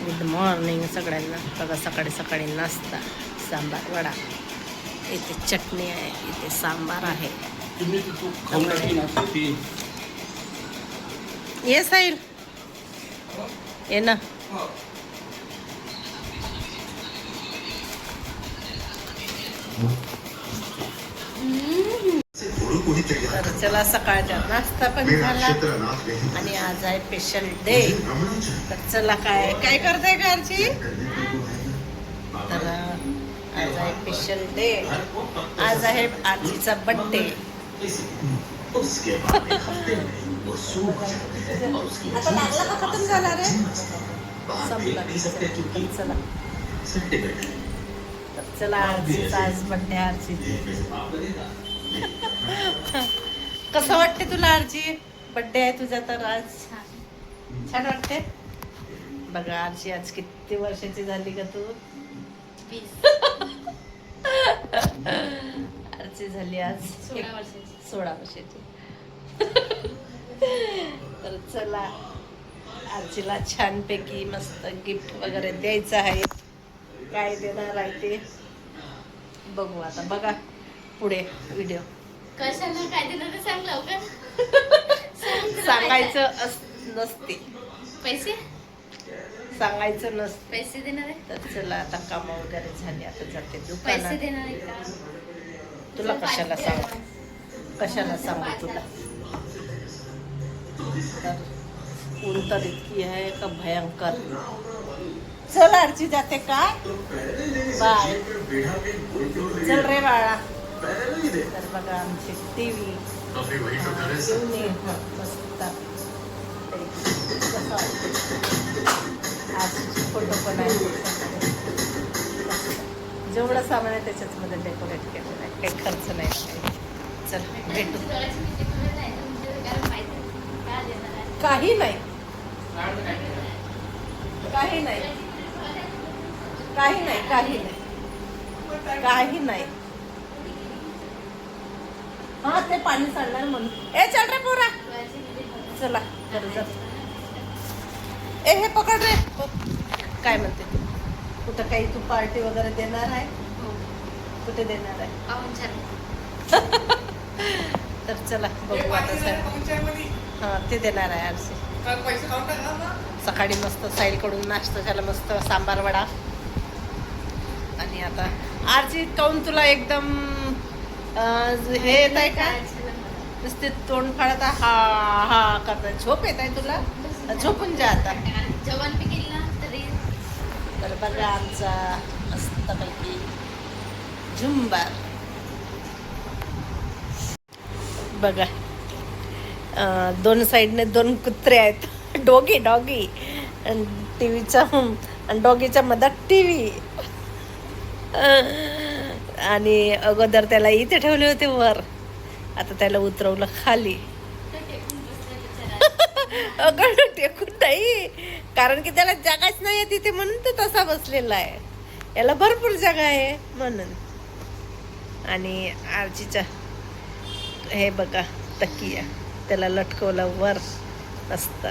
Good morning सगळ्यांना. बघा सकाळी सकाळी नाश्ता सांबार वडा, इथे चटणी आहे, इथे सांबार आहे. ये साहिल ये ना. तर चला सकाळचा नाश्ता पण झाला आणि आज आहे स्पेशल डे. तर चला काय काय करताय घरची. तर आज आहे स्पेशल डे. आज आहे आजीचा बर्थडे. आता लागला का खतम झाला रे. संपला. चला चला आजीचा आज बर्थडे. आरची कसं वाटते तुला आरची. बर्थडे आहे तुझा तर आज छान वाटते. बघा आरची आज किती वर्षाची झाली का तू. आरची झाली आज 16 वर्षाची. तर चला आजीला छानपैकी मस्त गिफ्ट वगैरे द्यायचं आहे. काय देणार आहे ते बघू आता. बघा पुढे व्हिडिओ. कशाला काय देणार ते सांग लवकर. सांगायचं नसते. पैसे सांगायचं नसते. पैसे देणार आहे. तर चला आता काम वगैरे झाली. आता जाते पैसे दुकानात. देणार आहे का. तुला कशाला सांगू. कशाला सांगू तुला. तर ऊन तर इतकी आहे का भयंकर. चल आरची जाते काय. बाय. चल रे बाळा. तर बघा आमची टीव्ही मस्त. आज फोटो पण आहे. जेवढं सामान आहे त्याच्याच मध्ये डेकोरेट केलेलं आहे. काही खर्च नाही काही. चल भेटू. काही नाही काही नाही काही नाही काही नाही काही नाही. हा ते पाणी सांडणार म्हणून. ए चल रे पोरा. चला घरी जा. ए हे पकड रे. काय म्हणते तू. कुठं काही तू पार्टी वगैरे देणार आहे. कुठे देणार आहे. तर चला बघू आता. हा ते देणार आहे आरसी. सकाळी मस्त साईलकडून नाश्ता झाला मस्त सांबार वडा. आणि आता आरची काऊन तुला एकदम हे येत आहे का. नुसते तोंड फाडत हा हा करता. झोप येत आहे तुला. झोपून जा आता. जेवण बी केलं ना तरी. तर बघा आमचा मस्तपैकी झुंबार. बघा दोन साईडने 2 कुत्रे आहेत. डॉगी डॉगी टीव्हीचा आणि डॉगीच्या मधात टीव्ही. आणि अगोदर त्याला इथे ठेवले होते वर. आता त्याला उतरवलं खाली. अगं टेकून नाही. कारण की त्याला जागाच नाही आहे तिथे म्हणून तो तसा बसलेला आहे. याला भरपूर जागा आहे म्हणून. आणि आरचीचा हे बघा तकिया त्याला लटकवलं वर असत.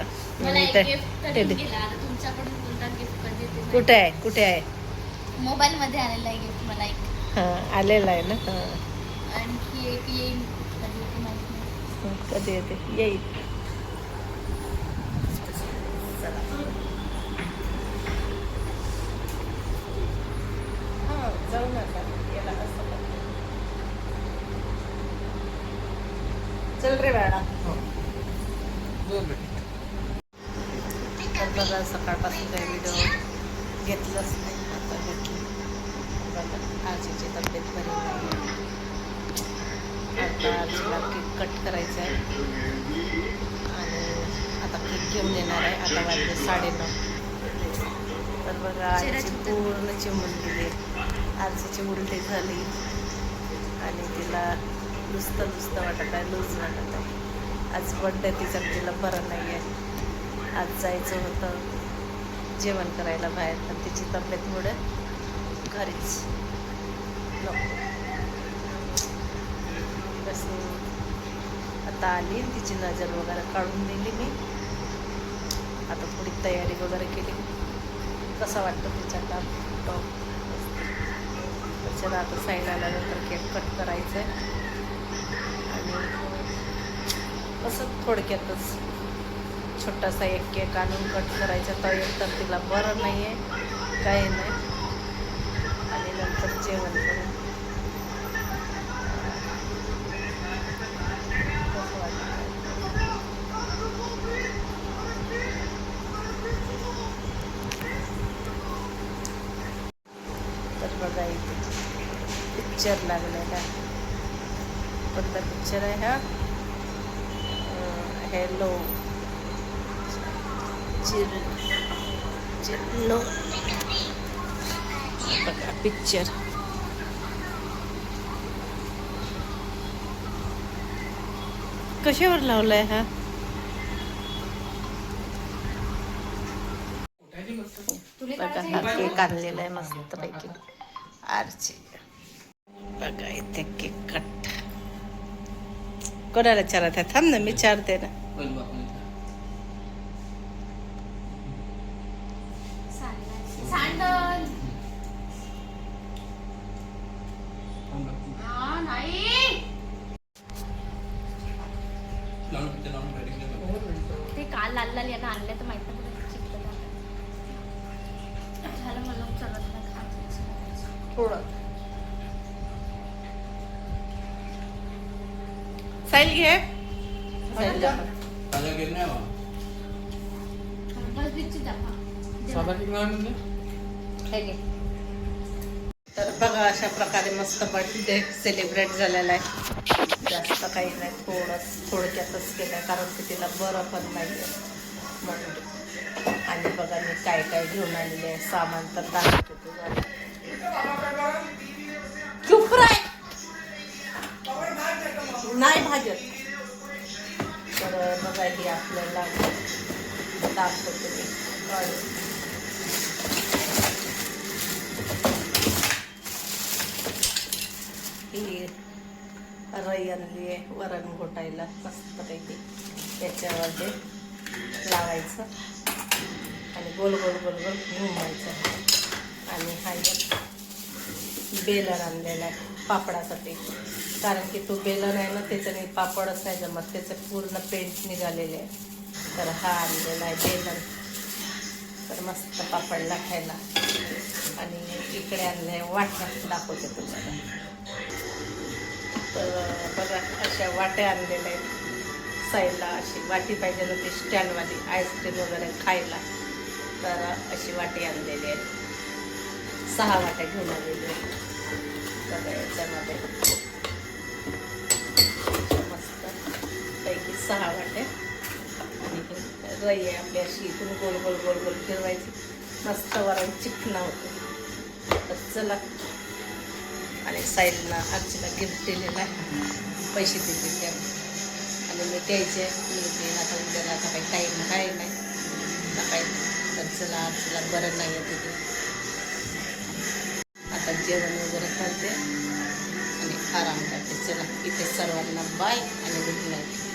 कुठे आहे कुठे आहे. मोबाईल मध्ये आलेला आहे गिफ्ट मला एक. हा आलेला आहे ना. हा आणखी एक येईल. कधी येते येईल. हा जाऊ नका. याला असं चल रे बाळा. तर बघा सकाळपासून काही व्हिडिओ घेतलंच नाही. आता घेतली. बघा आजीची तब्येत बरी नाही. आता आजीला केक कट करायचा आहे आणि आता केक घेऊन येणार आहे. आता वाजले 9:30. तर बघा आजीची पूर्ण चिमून गेली. आजीची उलटी झाली आणि तिला नुसतं वाटत आहे. लूज वाटत आहे. आज बर्थडे तिचा. तिला बरं नाही आहे. आज जायचं होतं जेवण करायला बाहेर पण तिची तब्येतमुळे घरीच नको. कसं आता आली तिची नजर वगैरे काढून दिली मी. आता पुढे तयारी वगैरे केली. कसा वाटतो तिच्यातला टॉप. त्याच्यात आता साईड आल्यानंतर केक कट करायचं आहे. आणि असं थोडक्यातच छोटासा एक केक आणून कट करायचा. तर एक तर तिला बरं नाही आहे, काही नाही. आणि नंतर जेवण करून कसं वाटतं. तर बघा इथे पिक्चर लागलेला आहे. कोणता पिक्चर आहे हा? हॅलो चिल्लो बघा पिक्चर. कशावर लावलाय हा? बघा हा केक आणलेला आहे मस्त पैकी आरची. बघा इथे केक कट. कोणाला चारत आहे? थांब ना, मी चारते ना. सँडल नाही ते काल लाल लाल यांना आणले तर माहित नाही चिकटलं झालं. मला चलत नाही खायचं थोडं साईल घे. बस बिच्ची दाखवा. तर बघा अशा प्रकारे मस्त बर्थडे सेलिब्रेट झालेला आहे. जास्त काही नाही, थोडक्यातच केलं आहे कारण की तिला बरं पण नाही आहे म्हणून. आणि बघा मी काय काय घेऊन आलेले आहे सामान तर दाखवते तुझं. चुप राय, नाही भाजत. तर बघा ही आपल्याला दाखवते मी काढून. ही रई आणली आहे वरण घोटायला मस्तपैकी. त्याच्यावर हे लावायचं आणि गोल गोल गोल गोल घुमवायचं. आणि हा एक बेलन आणलेला आहे पापडासाठी, कारण की तो बेलन आहे ना त्याच्याने पापडच नाही जमत, त्याचं पूर्ण पेंट निघालेले आहे. तर हा आणलेला आहे बेलन, तर मस्त पापड लाटायला. आणि इकडे आणलं आहे वाट्या, दाखवते तुम्हाला. तर बघा अशा वाट्या आणलेल्या आहेत. साईडला अशी वाटी पाहिजे ना ती स्टँडवाली आईस्क्रीम वगैरे खायला, तर अशी वाटी आणलेली आहे. 6 वाट्या घेऊन आलेली आहे. तर याच्यामध्ये मस्त पैकी 6 वाट्या. आणि रई आहे आपली अशी इथून गोल गोल गोल गोल फिरवायची, मस्त वरण चिकना होतं. तर चला. आणि साईडला आजीला गिफ्ट दिलेला आहे, पैसे दिले त्या आणि मी द्यायचे. मी देईन आता उद्याला, आता काही टाईम आहे नाही काही. तर चला आजीला बरं नाही आहे तिथे. आता जेवण वगैरे करते आणि आराम करते. चला इथे सर्वांना बाय आणि गुड नाईट.